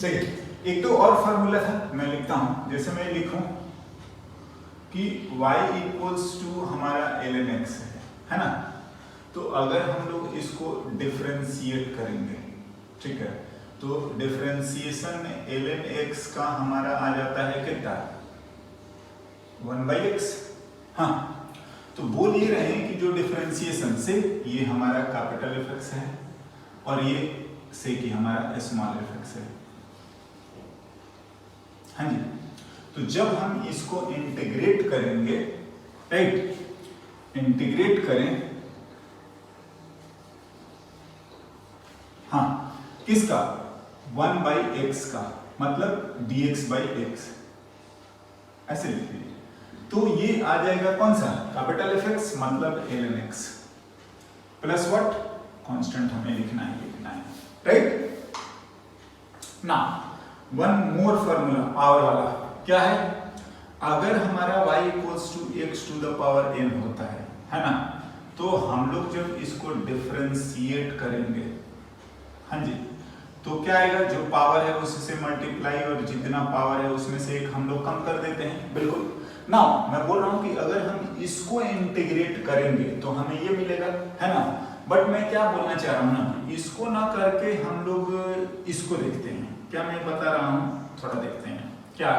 देखिए एक तो और फार्मूला था, मैं लिखता हूं, जैसे मैं लिखूं कि y इक्वल्स टू हमारा ln x है ना। तो अगर हम लोग इसको डिफरेंशिएट करेंगे, ठीक है, तो डिफरेंशिएशन ln x का हमारा आ जाता है कितना, 1/x। हाँ, तो बोल ये रहे हैं कि जो डिफरेंशिएशन से ये हमारा कैपिटल एफ है और ये से कि हमारा स्मॉल एफ है। हाँ जी, तो जब हम इसको इंटीग्रेट करेंगे, राइट, इंटीग्रेट करें, हाँ, किसका, 1/x का, मतलब dx/x, ऐसे लिख लीजिए। तो ये आ जाएगा कौन सा, कैपिटल एफ मतलब ln x plus what, constant हमें लिखना है, राइट ना। वन मोर फॉर्मूला पावर वाला क्या है, अगर हमारा y equals to x to the power n होता है ना, तो हम लोग जब इसको डिफरेंशिएट करेंगे, हाँ जी, तो क्या आएगा, जो पावर है उससे मल्टीप्लाई और जितना पावर है उसमें से एक हम लोग कम कर देते हैं, बिल्कुल ना। मैं बोल रहा हूं कि अगर हम इसको इंटीग्रेट करेंगे तो हमें ये मिलेगा, है ना। बट मैं क्या बोलना चाह रहा हूं ना, इसको ना करके हम लोग इसको देखते हैं, क्या मैं बता रहा हूं, थोड़ा देखते हैं क्या,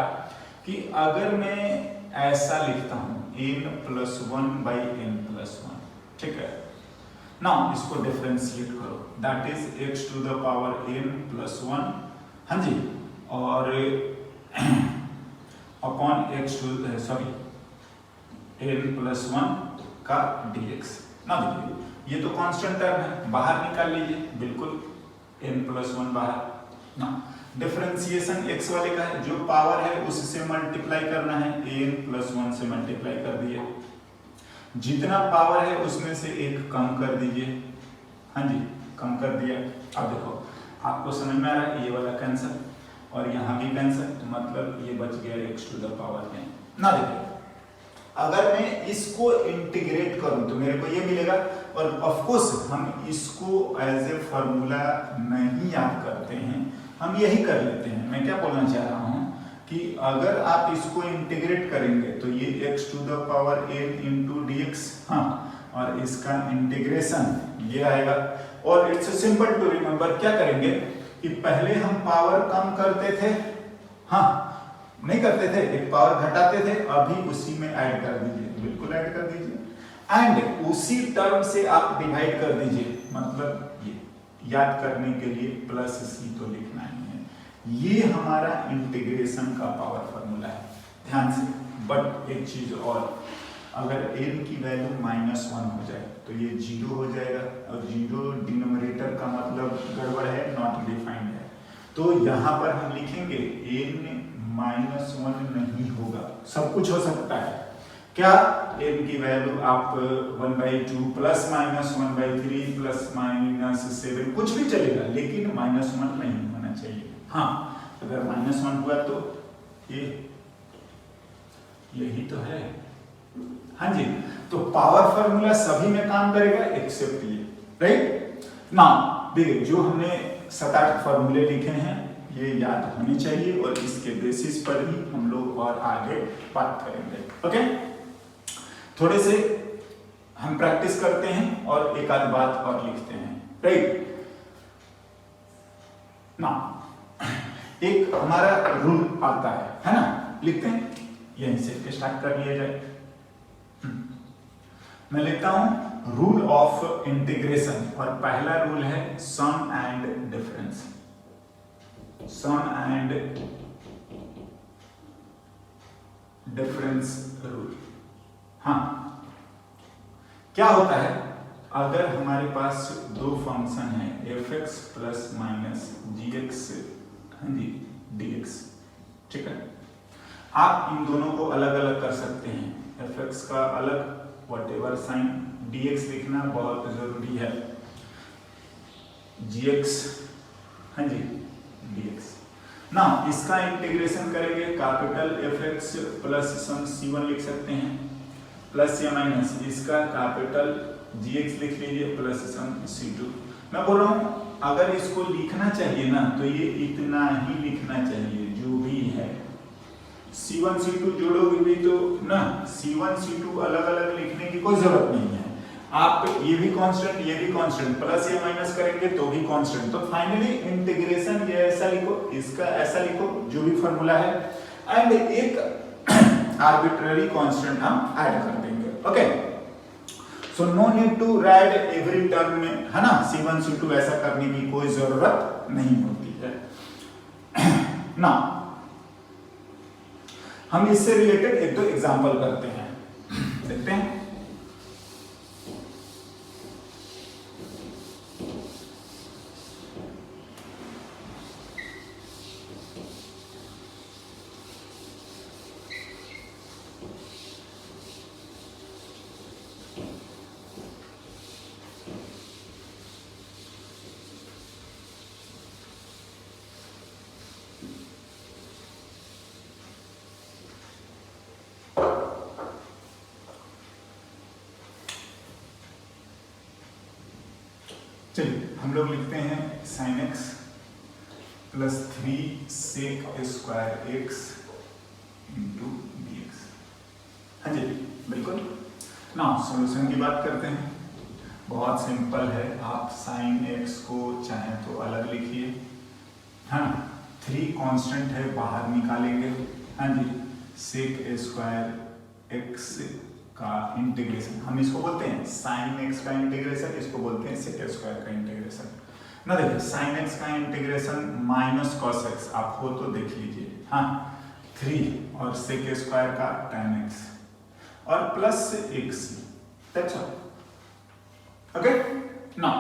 कि अगर मैं ऐसा लिखता हूं n+1/n+1, ठीक है ना, इसको डिफरेंशिएट करो, that is x to the power n+1, हाँ जी, और अपॉन x टू n+1 का dx ना। देखिए ये तो कांस्टेंट टर्म है, बाहर निकाल लीजिए, बिल्कुल n+1 बाहर ना। डिफरेंशिएशन x वाले का है, जो पावर है उससे मल्टीप्लाई करना है, n+1 से मल्टीप्लाई कर दिए, जितना पावर है उसमें से एक कम कर दीजिए, हाँ जी, कम कर दिया। अब देखो आपको समझ में आ रहा है, ये वाला कैंसिल और यहाँ भी कैंसिल, मतलब ये बच गया x to the power n ना। देखिए अगर मैं इसको इंटीग्रेट करूं तो मेरे को ये मिलेगा, और ऑफ कोर्स हम इसको एज ए फॉर्मूला नहीं याद करते हैं, हम यही कर लेते हैं। मैं क्या बोलना चाह रहा हूं कि अगर आप इसको इंटीग्रेट करेंगे तो ये x to the power n into dx, हाँ, और इसका इंटीग्रेशन ये आएगा। और इट्स सिंपल टू रिमेंबर, क्या करेंगे कि पहले हम पावर कम करते थे, हाँ, नहीं करते थे, एक पावर घटाते थे, अभी उसी में ऐड कर दीजिए, बिल्कुल ऐड कर दीजिए, एंड उसी टर्म से आप डिवाइड कर दीजिए, मतलब ये याद करने के लिए प्लस सी तो लिखना ही है। ये हमारा इंटीग्रेशन का पावर फॉर्मूला है, ध्यान से। बट एक चीज और, अगर n की वैल्यू -1 हो जाए तो ये 0 हो जाएगा, और 0 डिनोमिनेटर का मतलब गड़बड़ है, नॉट डिफाइंड है, तो यहाँ पर हम लिखेंगे n -1 नहीं होगा, सब कुछ हो सकता है। क्या, n की वैल्यू आप 1/2 प्लस माइनस 1/3 प्लस -7 कुछ भी चलेगा, लेकिन -1 नहीं होना चाहिए। हाँ, अगर -1 हुआ तो ये यही तो है, हाँ जी। तो पावर फॉर्मूला सभी में काम करेगा एक्सेप्ट ये, राइट ना। देखिए जो हमने 7-8 फॉर्मूले लिखे हैं ये याद होने चाहिए, और इसके बेसिस पर ही हम लोग और आगे बात करेंगे, ओके। थोड़े से हम प्रैक्टिस करते हैं और एक आध बात और लिखते हैं, राइट ना। एक हमारा रूल आता है ना, लिखते हैं, यहीं से स्टार्ट कर लिया जाए। मैं लिखता हूं रूल ऑफ इंटीग्रेशन, और पहला रूल है sum and difference, sum and difference rule. हाँ, क्या होता है, अगर हमारे पास दो फंक्शन है f(x) प्लस माइनस gx, हाँ जी, dx, ठीक है, आप इन दोनों को अलग अलग कर सकते हैं, f(x) का अलग व्हाटएवर साइन, dx लिखना बहुत जरूरी है, gx, हाँ जी, dx ना। इसका इंटीग्रेशन करेंगे, कैपिटल f(x) प्लस सम c1 लिख सकते हैं, प्लस या माइनस इसका कैपिटल gx लिख लीजिए प्लस सम c2। मैं बोल रहा हूँ अगर इसको लिखना चाहिए ना तो ये इतना ही लिखना चाहिए जो भी है। C1 C2 जोड़ोगे भी तो ना C1 C2 अलग अलग लिखने की कोई जरूरत नहीं है। आप ये भी कांस्टेंट ये भी कांस्टेंट प्लस या माइनस करेंगे तो भी कांस्टेंट। तो फाइनली इंटीग्रेशन ये ऐसा लिखो, इसका ऐसा लिखो जो भी फार्मूला है, एंड एक आर्बिट्ररी कांस्टेंट हम ऐड कर देंगे। Okay, so no need to write every term में, है ना, C1 C2 ऐसा करने की कोई जरूरत नहीं होती है ना। हम इससे रिलेटेड एक दो एग्जांपल करते हैं, देखते हैं। चलिए हम लोग लिखते हैं sin x plus 3 sec square x into dx। हाँ जी बिल्कुल ना, सॉल्यूशन की बात करते हैं। बहुत सिंपल है, आप sin x को चाहे तो अलग लिखिए, हाँ 3 कांस्टेंट है बाहर निकालेंगे, हाँ जी sec स्क्वायर x का इंटीग्रेशन, हम इसको बोलते हैं sin x का इंटीग्रेशन, इसको बोलते हैं sec स्क्वायर का इंटीग्रेशन ना। देखिए sin x का इंटीग्रेशन माइनस cos x, आप हो तो देख लीजिए, हाँ 3 और sec स्क्वायर का tan x और plus x, that's all. Okay ना,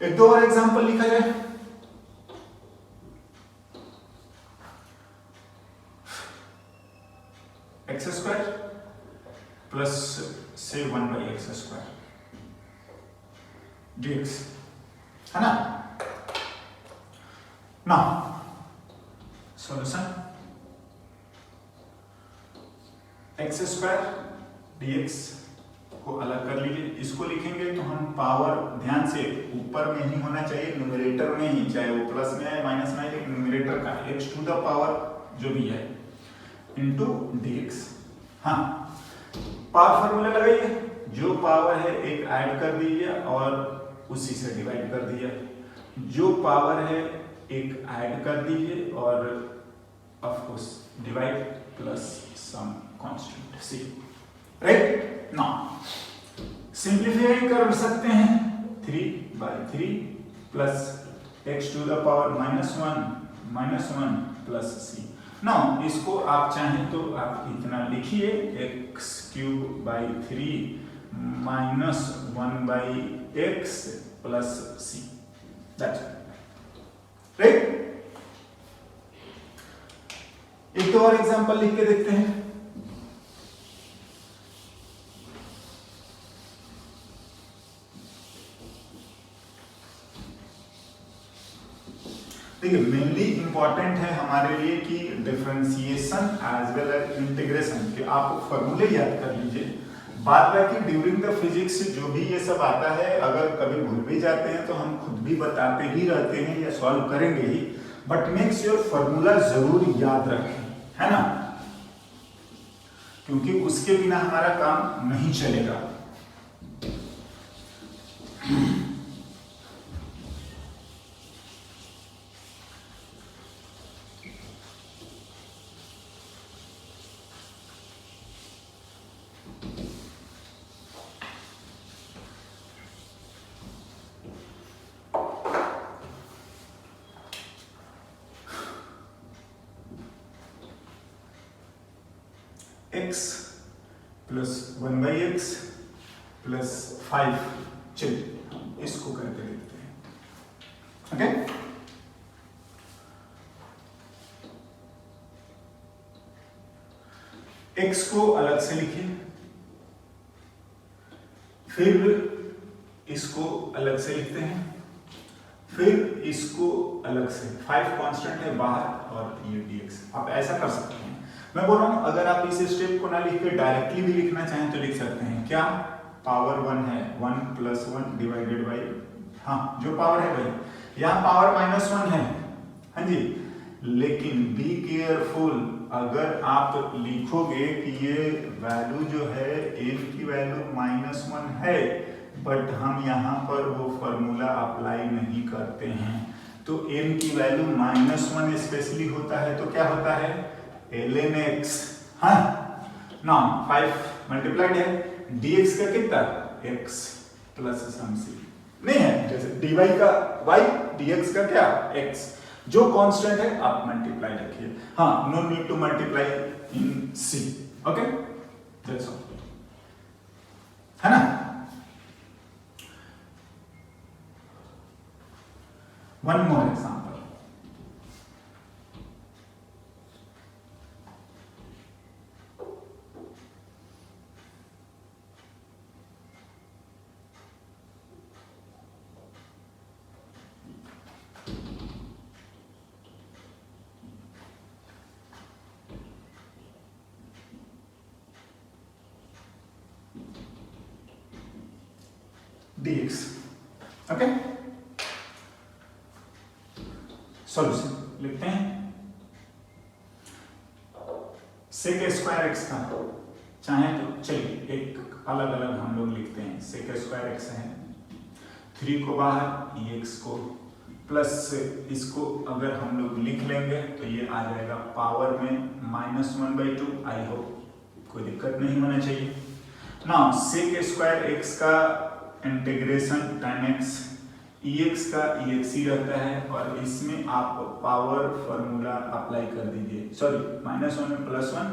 एक दो और एग्जांपल लिखा जाए। x स्क्वायर प्लस से 1/x स्क्वायर dx, है ना। ना सॉल्यूशन x स्क्वायर dx को अलग कर लीजिए, इसको लिखेंगे तो हम पावर ध्यान से ऊपर में ही होना चाहिए, न्यूमरेटर में ही, चाहे वो प्लस में है माइनस में है, न्यूमरेटर का x टू द पावर जो भी है इंटू dx। हाँ पावर फार्मूला लगाइए, जो पावर है एक ऐड कर दीजिए और उसी से डिवाइड कर दिया, जो पावर है एक ऐड कर दीजिए और of course divide plus some constant c, right. Now simplify कर सकते हैं, 3/3 plus x to the power -1 plus c। Now इसको आप चाहें तो आप इतना लिखिए, x³/3 -1/x plus c, that's right. एक तो और एग्जांपल लिख के देखते हैं। देखिए मेनली इंपॉर्टेंट है हमारे लिए कि differentiation as well as integration के आप फॉर्मूले याद कर लीजिए। बात बाकी ड्यूरिंग द फिजिक्स जो भी ये सब आता है, अगर कभी भूल भी जाते हैं तो हम खुद भी बताते ही रहते हैं या सॉल्व करेंगे ही, बट मेक श्योर फॉर्मूला जरूर याद रखें, है ना, क्योंकि उसके बिना हमारा काम नहीं चलेगा। x प्लस 1/x प्लस 5, चलिए इसको करके देखते हैं। ओके x को अलग से लिखिए, फिर इसको अलग से लिखते हैं, फिर इसको अलग से, 5 कांस्टेंट है बाहर और ये dx। आप ऐसा कर सकते हैं। मैं बोल रहा हूं अगर आप इस स्टेप को ना लिख के डायरेक्टली भी लिखना चाहें तो लिख सकते हैं। क्या पावर 1 है, 1 + 1 डिवाइडेड बाय हाँ जो पावर है वही, यहाँ पावर -1 है, हाँ जी, लेकिन बी केयरफुल, अगर आप लिखोगे कि ये वैल्यू जो है m की वैल्यू -1 है, बट हम यहाँ पर वो फॉर्मूला अप्लाई नहीं करते हैं, तो m की वैल्यू -1 स्पेशली होता है, तो क्या होता है ln x, हाँ ना 5 मल्टीप्लाइड है dx का कितना x प्लस सम c नहीं है, जैसे dy का y dx का क्या x, जो कांस्टेंट है आप मल्टीप्लाई रखिए, हाँ no need to multiply in c, okay that's all, है ना। One more example, dx, okay solution लिखते हैं, sec स्क्वायर x का, चाहे तो चलिए एक अलग अलग हम लोग लिखते हैं, sec स्क्वायर x है 3 को बाहर x को प्लस इसको अगर हम लोग लिख लेंगे तो ये आ जाएगा पावर में -1/2, आई होप कोई दिक्कत नहीं होना चाहिए ना। sec स्क्वायर x का इंटीग्रेशन tan x, ex का ex ही रहता है, और इसमें आप पावर फॉर्मूला अप्लाई कर दीजिए, सॉरी -1 में +1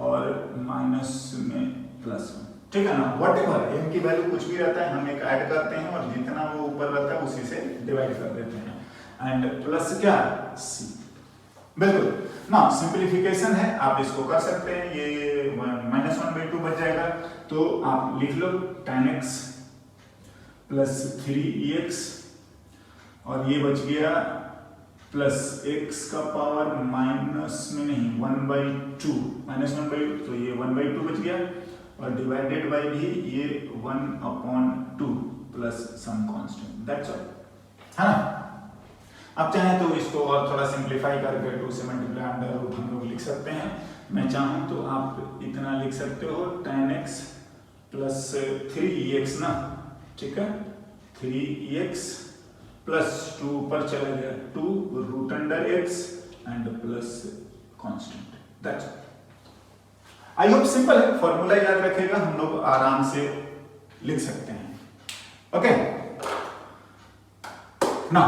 और माइनस में +1, ठीक है ना, व्हाटएवर m की वैल्यू कुछ भी रहता है हम एक ऐड करते हैं और जितना वो ऊपर रहता है उसी से डिवाइड कर देते हैं, एंड प्लस क्या c, बिल्कुल ना, सिंपलीफिकेशन है आप इसको कर सकते हैं, ये -1/2 बच जाएगा, तो आप लिख लो tan x प्लस 3ex, और ये बच गया प्लस x का पावर माइनस में नहीं 1/2, -1/2, तो ये 1/2 बच गया, और डिवाइडेड बाय भी ये 1/2 plus some constant, that's all, है ना। आप चाहें तो इसको और थोड़ा सिंप्लीफाई करके 2 से मल्टीप्लाई अंडर रूट हम लोग लिख सकते हैं, मैं चाहूँ तो आप इतना लिख सकते हो tan x प्लस 3ex ना, ठीक है 3ex प्लस 2 ऊपर चला गया 2 root under x and plus constant, that's all. I hope simple है, फॉर्मूला याद रखेगा, हम लोग आराम से लिख सकते हैं, ओके ना।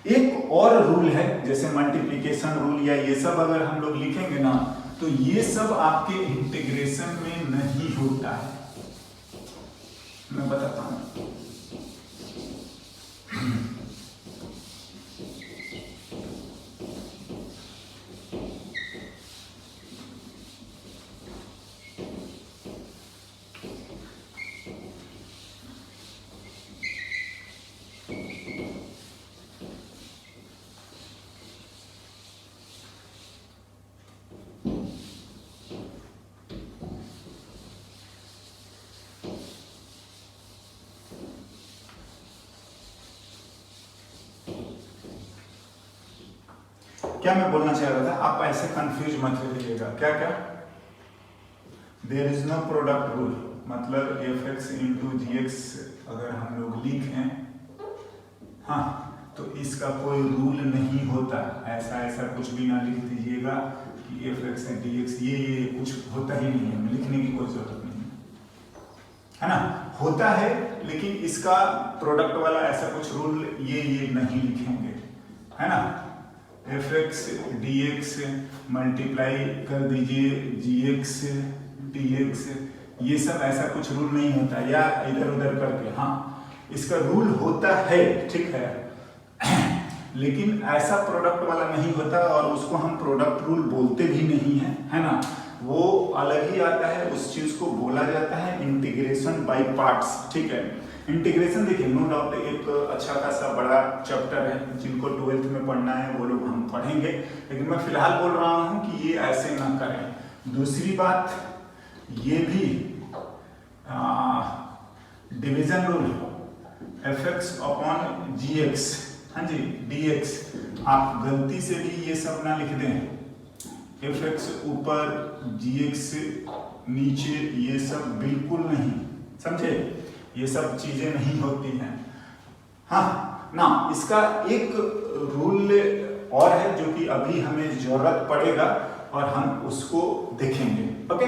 एक और रूल है, जैसे मल्टीप्लिकेशन रूल या ये सब अगर हम लोग लिखेंगे ना, तो ये सब आपके इंटीग्रेशन में नहीं होता है, मैं बताता हूं। क्या मैं बोलना चाह रहा था, आप ऐसे कंफ्यूज मत होइएगा, क्या क्या, there is no product rule, मतलब fx इंटू gx अगर हम लोग लिखें, हाँ तो इसका कोई रूल नहीं होता, ऐसा ऐसा कुछ भी ना लिख दीजिएगा कि fx dx, ये कुछ होता ही नहीं है, लिखने की कोई जरूरत नहीं है ना, होता है लेकिन इसका प्रोडक्ट वाला ऐसा कुछ रूल ये नहीं लिखेंगे, है ना। fx dx मल्टीप्लाई कर दीजिए gx dx, ये सब ऐसा कुछ रूल नहीं होता, या इधर उधर करके, हाँ इसका रूल होता है, ठीक है लेकिन ऐसा प्रोडक्ट वाला नहीं होता, और उसको हम प्रोडक्ट रूल बोलते भी नहीं है, है ना, वो अलग ही आता है, उस चीज को बोला जाता है इंटीग्रेशन बाय पार्ट्स, ठीक है। इंटीग्रेशन देखिए नो डाउट एक अच्छा खासा बड़ा चैप्टर है, जिनको 12th में पढ़ना है वो लोग हम पढ़ेंगे, लेकिन मैं फिलहाल बोल रहा हूँ कि ये ऐसे ना करें। दूसरी बात ये भी division rule F X upon G X, हाँ जी dx, आप गलती से भी ये सब ना लिख दें, एफ एक्स ऊपर जी एक्स नीचे, ये सब बिल्कुल नहीं, समझे, ये सब चीजें नहीं होती हैं। हाँ ना, इसका एक रूल और है जो कि अभी हमें जरूरत पड़ेगा और हम उसको देखेंगे। ओके।